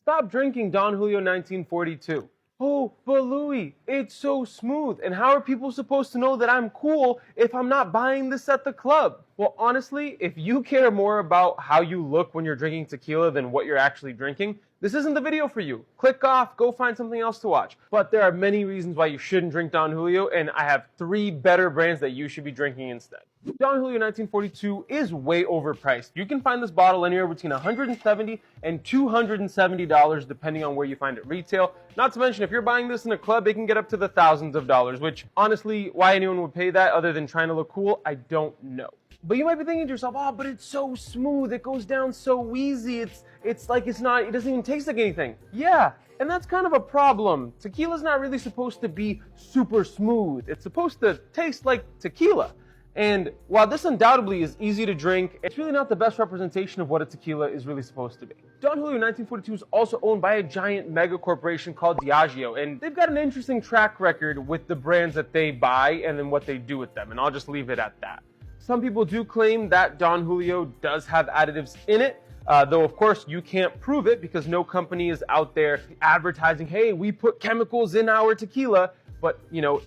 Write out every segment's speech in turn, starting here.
Stop drinking Don Julio 1942. Oh, but Louis, it's so smooth. And how are people supposed to know that I'm cool if I'm not buying this at the club? Well, honestly, if you care more about how you look when you're drinking tequila than what you're actually drinking, this isn't the video for you. Click off, go find something else to watch. But there are many reasons why you shouldn't drink Don Julio, and I have 3 better brands that you should be drinking instead. Don Julio 1942 is way overpriced. You can find this bottle anywhere between $170 and $270 depending on where you find it retail. Not to mention, if you're buying this in a club, it can get up to the thousands of dollars, which honestly, why anyone would pay that other than trying to look cool, I don't know. But you might be thinking to yourself, oh, but it's so smooth, it goes down so easy, it doesn't even taste like anything. Yeah, and that's kind of a problem. Tequila's not really supposed to be super smooth. It's supposed to taste like tequila. And while this undoubtedly is easy to drink, it's really not the best representation of what a tequila is really supposed to be. Don Julio 1942 is also owned by a giant mega corporation called Diageo, and they've got an interesting track record with the brands that they buy and then what they do with them, and I'll just leave it at that. Some people do claim that Don Julio does have additives in it, though of course you can't prove it because no company is out there advertising, hey, we put chemicals in our tequila, but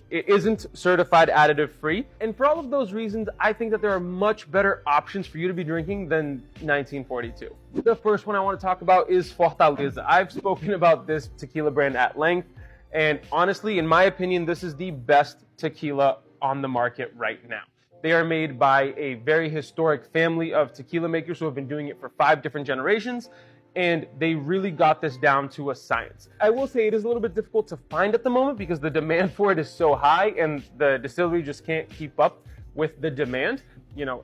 it isn't certified additive free. And for all of those reasons, I think that there are much better options for you to be drinking than 1942. The first one I want to talk about is Fortaleza. I've spoken about this tequila brand at length, and honestly, in my opinion, this is the best tequila on the market right now. They are made by a very historic family of tequila makers who have been doing it for 5 different generations, and they really got this down to a science. I will say it is a little bit difficult to find at the moment because the demand for it is so high and the distillery just can't keep up with the demand,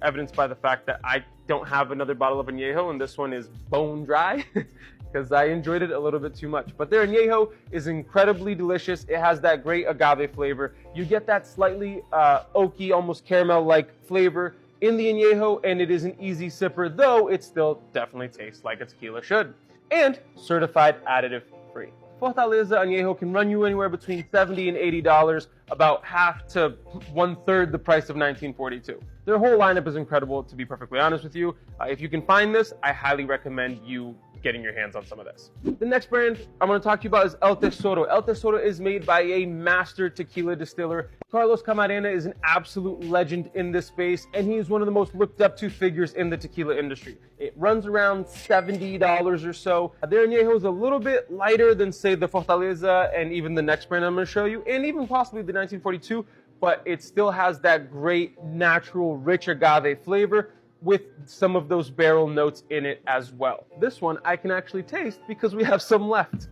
evidenced by the fact that I don't have another bottle of Añejo and this one is bone dry because I enjoyed it a little bit too much. But their Añejo is incredibly delicious. It has that great agave flavor. You get that slightly oaky, almost caramel-like flavor in the Añejo, and it is an easy sipper, though it still definitely tastes like a tequila should. And certified additive free. Fortaleza Añejo can run you anywhere between $70 and $80, about half to 1/3 the price of 1942. Their whole lineup is incredible, to be perfectly honest with you. If you can find this, I highly recommend you getting your hands on some of this. The next brand I'm going to talk to you about is El Tesoro. El Tesoro is made by a master tequila distiller. Carlos Camarena is an absolute legend in this space, and he is one of the most looked up to figures in the tequila industry. It runs around $70 or so. Their Añejo is a little bit lighter than, say, the Fortaleza and even the next brand I'm going to show you, and even possibly the 1942, but it still has that great, natural, rich agave flavor with some of those barrel notes in it as well. This one I can actually taste because we have some left.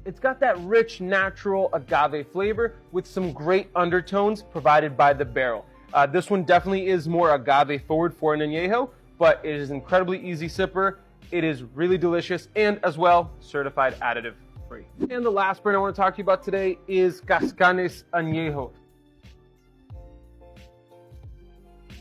It's got that rich, natural agave flavor with some great undertones provided by the barrel. This one definitely is more agave forward for an Añejo, but it is incredibly easy sipper. It is really delicious and as well certified additive free. And the last brand I want to talk to you about today is Cascanes Añejo.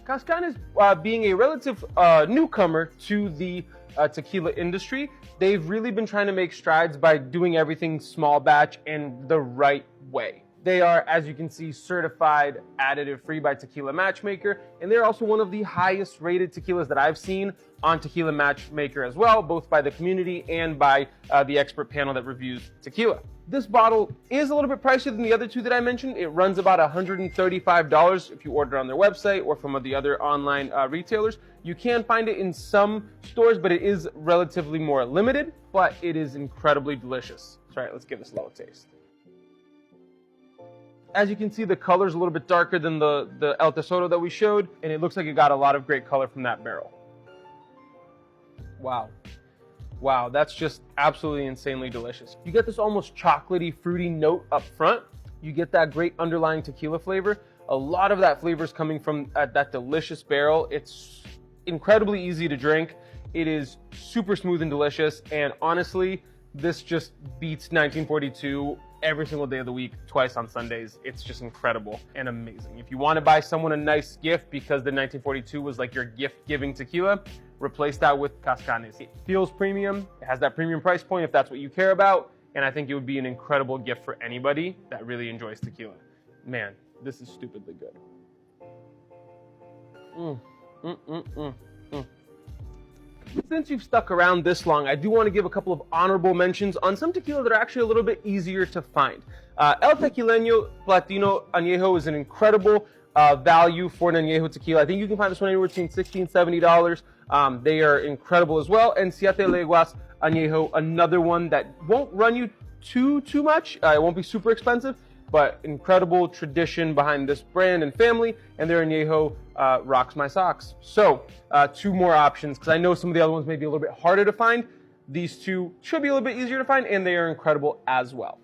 Cascanes, being a relative newcomer to the tequila industry, they've really been trying to make strides by doing everything small batch and the right way. They are, as you can see, certified additive free by Tequila Matchmaker, and they're also one of the highest rated tequilas that I've seen on Tequila Matchmaker as well, both by the community and by the expert panel that reviews tequila. This bottle is a little bit pricier than the other 2 that I mentioned. It runs about $135 if you order on their website or from the other online retailers. You can find it in some stores, but it is relatively more limited, but it is incredibly delicious. So, all right, let's give this a little taste. As you can see, the color is a little bit darker than the El Tesoro that we showed, and it looks like it got a lot of great color from that barrel. Wow. Wow, that's just absolutely insanely delicious. You get this almost chocolatey, fruity note up front. You get that great underlying tequila flavor. A lot of that flavor is coming from that delicious barrel. It's incredibly easy to drink. It is super smooth and delicious, and honestly, this just beats 1942 every single day of the week, twice on Sundays. It's just incredible and amazing. If you want to buy someone a nice gift because the 1942 was like your gift-giving tequila, replace that with Cascanes. It feels premium. It has that premium price point if that's what you care about, and I think it would be an incredible gift for anybody that really enjoys tequila. Man, this is stupidly good. Since you've stuck around this long, I do want to give a couple of honorable mentions on some tequila that are actually a little bit easier to find. El Tequileño Platino Añejo is an incredible value for an añejo tequila. I think you can find this one anywhere between $60 and $70. They are incredible as well. And Siete Leguas Añejo, another one that won't run you too much. It won't be super expensive, but incredible tradition behind this brand and family, and their añejo rocks my socks. So 2 more options, because I know some of the other ones may be a little bit harder to find. These 2 should be a little bit easier to find, and they are incredible as well.